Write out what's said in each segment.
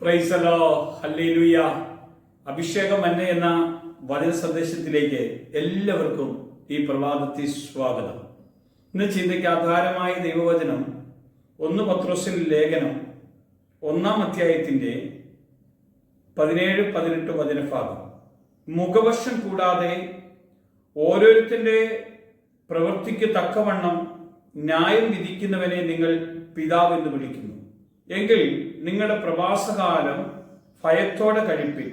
Praise the Lord, hallelujah. അഭിഷേകം മന്ന എന്ന വചന സന്ദേശത്തിലേക്ക് എല്ലാവർക്കും ഈ പ്രഭാതത്തിൽ സ്വാഗതം. ഇന്ന് ചിന്തയ്ക്ക് ആധാരമായ ദൈവവചനം 1 പത്രോസിന്റെ ലേഖനം 1-ാം അധ്യായത്തിന്റെ 17-18 വചനഭാഗം. മുഖവർഷം കൂടാതെ ഓരോരുത്തരുടെ പ്രവൃത്തിക്ക് തക്കവണ്ണം ന്യായം വിധിക്കുന്നവനെ നിങ്ങൾ പിതാവെന്ന് വിളിക്കുന്നു. എങ്കിൽ നിങ്ങളുടെ പ്രവാസകാലം ഭയത്തോടെ കഴിപ്പിൻ.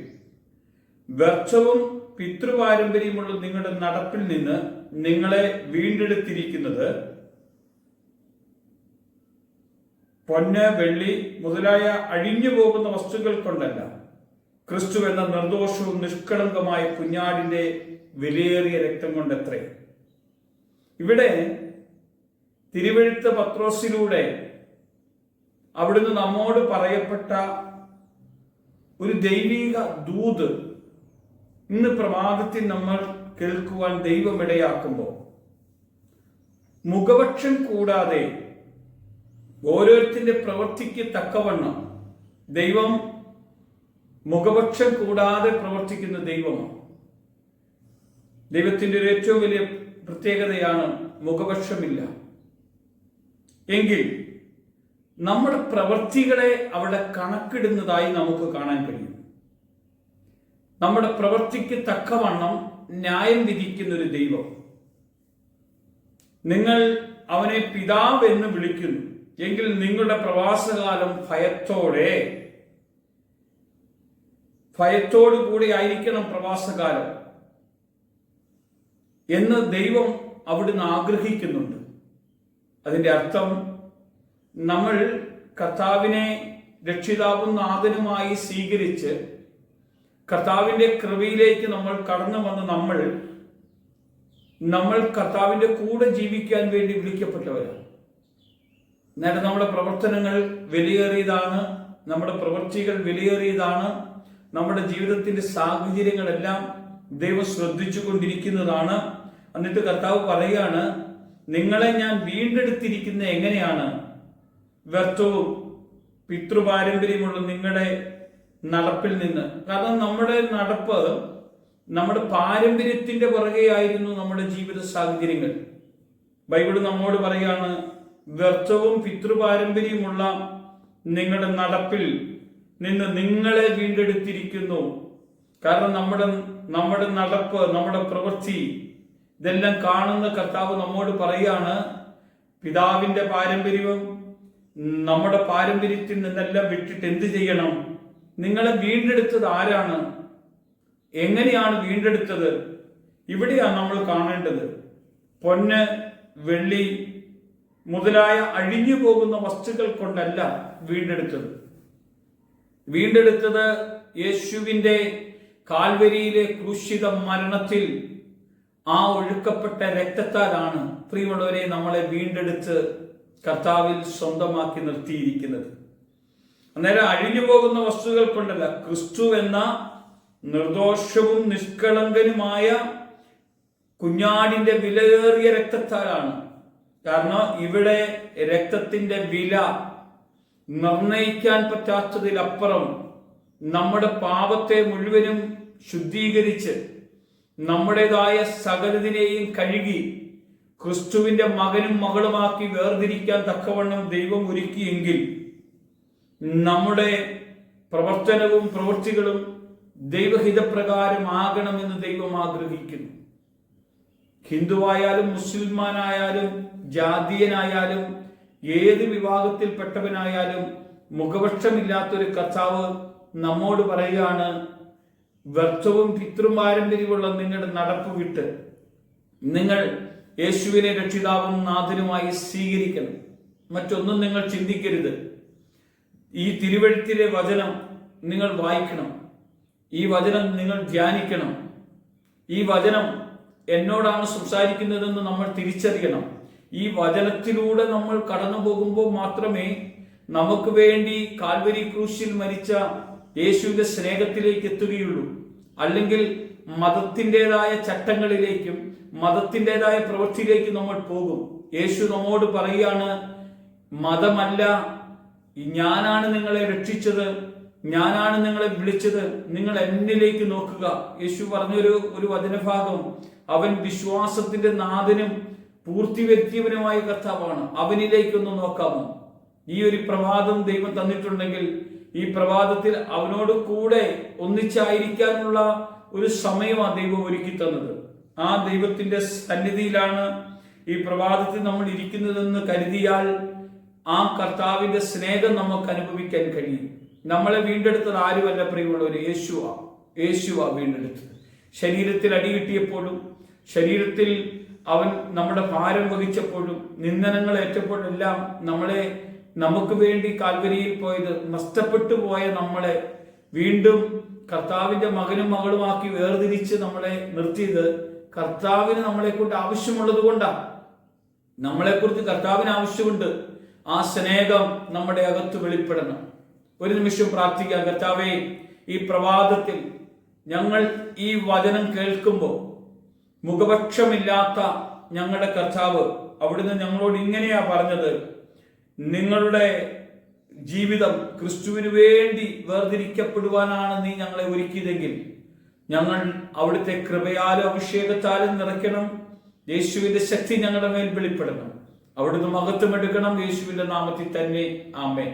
വ്യർത്ഥവും പിതൃപാരമ്പര്യമുള്ള നിങ്ങളുടെ നടപ്പിൽ നിന്ന് നിങ്ങളെ വീണ്ടെടുത്തിരിക്കുന്നത് പൊന്ന്, വെള്ളി മുതലായ അഴിഞ്ഞു പോകുന്ന വസ്തുക്കൾ കൊണ്ടല്ല, ക്രിസ്തു എന്ന നിർദോഷവും നിഷ്കളങ്കമായ കുഞ്ഞാടിന്റെ വിലയേറിയ രക്തം കൊണ്ടത്രേ. ഇവിടെ തിരുവെഴുത്ത് പത്രോസിലൂടെ അവിടുന്ന് നമ്മോട് പറയപ്പെട്ട ഒരു ദൈവിക ദൂത് ഇന്ന് പ്രഭാതത്തിൽ നമ്മൾ കേൾക്കുവാൻ ദൈവം ഇടയാക്കുമ്പോൾ, മുഖപക്ഷം കൂടാതെ ഓരോരുത്തരുടെ പ്രവൃത്തിക്ക് തക്കവണ്ണം ദൈവം മുഖപക്ഷം കൂടാതെ പ്രവർത്തിക്കുന്ന ദൈവമാണ്. ദൈവത്തിന്റെ ഒരു ഏറ്റവും വലിയ പ്രത്യേകതയാണ് മുഖപക്ഷമില്ല. എങ്കിൽ നമ്മുടെ പ്രവൃത്തികളെ അവിടെ കണക്കിടുന്നതായി നമുക്ക് കാണാൻ കഴിയും. നമ്മുടെ പ്രവൃത്തിക്ക് തക്കവണ്ണം ന്യായം വിധിക്കുന്ന ഒരു ദൈവം. നിങ്ങൾ അവനെ പിതാവ് എന്ന് വിളിക്കുന്നു. എങ്കിൽ നിങ്ങളുടെ പ്രവാസകാലം ഭയത്തോടു കൂടി ആയിരിക്കണം പ്രവാസകാലം എന്ന് ദൈവം അവിടുന്ന് ആഗ്രഹിക്കുന്നുണ്ട്. അതിന്റെ അർത്ഥം, നമ്മൾ കർത്താവിനെ രക്ഷിതാവും നാഥനുമായി സ്വീകരിച്ച് കർത്താവിന്റെ കൃപയിലേക്ക് നമ്മൾ കടന്നു വന്ന് നമ്മൾ കർത്താവിന്റെ കൂടെ ജീവിക്കാൻ വേണ്ടി വിളിക്കപ്പെട്ടവരാണ്. നേരെ നമ്മുടെ പ്രവർത്തനങ്ങൾ വിലയേറിയതാണ്, നമ്മുടെ പ്രവൃത്തികൾ വിലയേറിയതാണ്, നമ്മുടെ ജീവിതത്തിന്റെ സാഹചര്യങ്ങളെല്ലാം ദൈവം ശ്രദ്ധിച്ചു കൊണ്ടിരിക്കുന്നതാണ്. എന്നിട്ട് കർത്താവ് പറയുകയാണ്, നിങ്ങളെ ഞാൻ വീണ്ടെടുത്തിരിക്കുന്നത് എങ്ങനെയാണ്? വ്യർത്ഥവും പിതൃപാരമ്പര്യമുള്ള നിങ്ങളുടെ നടപ്പിൽ നിന്ന്. കാരണം നമ്മുടെ നടപ്പ് നമ്മുടെ പാരമ്പര്യത്തിന്റെ പുറകെയായിരുന്നു നമ്മുടെ ജീവിത സാഹചര്യങ്ങൾ. ബൈബിൾ നമ്മോട് പറയാണ്, വ്യർത്ഥവും പിതൃപാരമ്പര്യമുള്ള നിങ്ങളുടെ നടപ്പിൽ നിന്ന് നിങ്ങളെ വീണ്ടെടുത്തിരിക്കുന്നു. കാരണം നമ്മുടെ നടപ്പ്, നമ്മുടെ പ്രവൃത്തി ഇതെല്ലാം കാണുന്ന കർത്താവ് നമ്മോട് പറയാണ്, പിതാവിന്റെ പാരമ്പര്യവും നമ്മുടെ പാരമ്പര്യത്തിൽ നിന്നെല്ലാം വിട്ടിട്ട് എന്ത് ചെയ്യണം? നിങ്ങളെ വീണ്ടെടുത്തത് ആരാണ്? എങ്ങനെയാണ് വീണ്ടെടുത്തത്? ഇവിടെയാണ് നമ്മൾ കാണേണ്ടത്. പൊന്ന്, വെള്ളി മുതലായ അഴിഞ്ഞു പോകുന്ന വസ്തുക്കൾ കൊണ്ടല്ല വീണ്ടെടുത്തത് യേശുവിന്റെ കാൽവരിയിലെ ക്രൂശിത മരണത്തിൽ ആ ഒഴുക്കപ്പെട്ട രക്തത്താലാണ് പ്രിയമുള്ളവരെ നമ്മളെ വീണ്ടെടുത്ത് കർത്താവിൽ സ്വന്തമാക്കി നിർത്തിയിരിക്കുന്നത്. അന്നേരം അഴിഞ്ഞു പോകുന്ന വസ്തുക്കൾ കൊണ്ടല്ല, ക്രിസ്തു എന്ന നിർദോഷവും നിഷ്കളങ്കനുമായ കുഞ്ഞാടിന്റെ വിലയേറിയ രക്തത്താലാണ്. കാരണം ഇവിടെ രക്തത്തിന്റെ വില നിർണയിക്കാൻ പറ്റാത്തതിലപ്പുറം നമ്മുടെ പാപത്തെ മുഴുവനും ശുദ്ധീകരിച്ച് നമ്മുടേതായ സകലതിനെയും കഴുകി ക്രിസ്തുവിന്റെ മകനും മകളുമാക്കി വേർതിരിക്കാൻ തക്കവണ്ണം ദൈവം ഒരുക്കിയെങ്കിൽ നമ്മുടെ പ്രവർത്തനവും പ്രവൃത്തികളും ദൈവഹിതപ്രകാരം ആകണമെന്ന് ദൈവം ആഗ്രഹിക്കുന്നു. ഹിന്ദുവായാലും മുസ്ലിമാനായാലും ജാതീയനായാലും ഏത് വിഭാഗത്തിൽപ്പെട്ടവനായാലും മുഖപക്ഷമില്ലാത്തൊരു കർത്താവ് നമ്മോട് പറയുകയാണ്, വ്യർത്ഥവും പിതൃപാരമ്പര്യമുള്ള നിങ്ങളുടെ നടപ്പ് വിട്ട് നിങ്ങൾ യേശുവിനെ രക്ഷിതാവും നാഥനുമായി സ്വീകരിക്കണം. മറ്റൊന്നും നിങ്ങൾ ചിന്തിക്കരുത്. ഈ തിരുവെഴുത്തിലെ വചനം നിങ്ങൾ വായിക്കണം. ഈ വചനം നിങ്ങൾ ധ്യാനിക്കണം. ഈ വചനം എന്നോടാണ് സംസാരിക്കുന്നതെന്ന് നമ്മൾ തിരിച്ചറിയണം. ഈ വചനത്തിലൂടെ നമ്മൾ കടന്നു പോകുമ്പോൾ മാത്രമേ നമുക്ക് വേണ്ടി കാൽവരി ക്രൂശിൽ മരിച്ച യേശുവിന്റെ സ്നേഹത്തിലേക്ക് എത്തുകയുള്ളൂ. അല്ലെങ്കിൽ മതത്തിൻ്റെതായ ചട്ടങ്ങളിലേക്കും മതത്തിൻ്റെതായ പ്രവൃത്തിയിലേക്കും നമ്മൾ പോകും. യേശു നമ്മോട് പറയുകയാണ്, മതമല്ല, ഞാനാണ് നിങ്ങളെ രക്ഷിച്ചത്, ഞാനാണ് നിങ്ങളെ വിളിച്ചത്, നിങ്ങൾ എന്നിലേക്ക് നോക്കുക. യേശു പറഞ്ഞൊരു വചനഭാഗം, അവൻ വിശ്വാസത്തിന്റെ നാഥനും പൂർത്തി വരുത്തിയവനുമായ കർത്താവാണ്, അവനിലേക്കൊന്ന് നോക്കാമോ? ഈ ഒരു പ്രഭാതം ദൈവം തന്നിട്ടുണ്ടെങ്കിൽ ഈ പ്രഭാതത്തിൽ അവനോട് കൂടെ ഒന്നിച്ചായിരിക്കാനുള്ള ഒരു സമയമാണ് ദൈവം ഒരുക്കി തന്നത്. ആ ദൈവത്തിന്റെ സന്നിധിയിലാണ് ഈ പ്രഭാതത്തിൽ നമ്മൾ ഇരിക്കുന്നതെന്ന് കരുതിയാൽ ആ കർത്താവിന്റെ സ്നേഹം നമുക്ക് അനുഭവിക്കാൻ കഴിയും. നമ്മളെ വീണ്ടെടുത്തത് ആരുമല്ല പ്രിയമുള്ളവർ, യേശുവാ വീണ്ടെടുത്തത്. ശരീരത്തിൽ അടികിട്ടിയപ്പോഴും, ശരീരത്തിൽ അവൻ നമ്മുടെ ഭാരം വഹിച്ചപ്പോഴും, നിന്ദനങ്ങൾ ഏറ്റപ്പോഴെല്ലാം നമുക്ക് വേണ്ടി കാൽവരിയിൽ പോയത്, നഷ്ടപ്പെട്ടു പോയ നമ്മളെ വീണ്ടും കർത്താവിന്റെ മകനും മകളുമാക്കി വേർതിരിച്ച് നമ്മളെ നിർത്തിയത് കർത്താവിന് നമ്മളെക്കൊണ്ട് ആവശ്യമുള്ളത് കൊണ്ടാണ്. നമ്മളെക്കുറിച്ച് കർത്താവിന് ആവശ്യമുണ്ട്. ആ സ്നേഹം നമ്മുടെ അകത്ത് വെളിപ്പെടണം. ഒരു നിമിഷം പ്രാർത്ഥിക്കാം. കർത്താവേ, ഈ പ്രഭാതത്തിൽ ഞങ്ങൾ ഈ വചനം കേൾക്കുമ്പോൾ മുഖപക്ഷമില്ലാത്ത ഞങ്ങളുടെ കർത്താവ് അവിടുന്ന് ഞങ്ങളോട് ഇങ്ങനെയാ പറഞ്ഞത്, നിങ്ങളുടെ ജീവിതം ക്രിസ്തുവിന് വേണ്ടി വേർതിരിക്കപ്പെടുവാനാണ് നീ ഞങ്ങളെ ഒരുക്കിയതെങ്കിൽ ഞങ്ങൾ അവിടുത്തെ കൃപയാലും അഭിഷേകത്താലും നിറയ്ക്കണം. യേശുവിന്റെ ശക്തി ഞങ്ങളുടെ മേൽ വെളിപ്പെടണം. അവിടുന്ന് മഹത്വം എടുക്കണം. യേശുവിന്റെ നാമത്തിൽ തന്നെ ആമേൻ.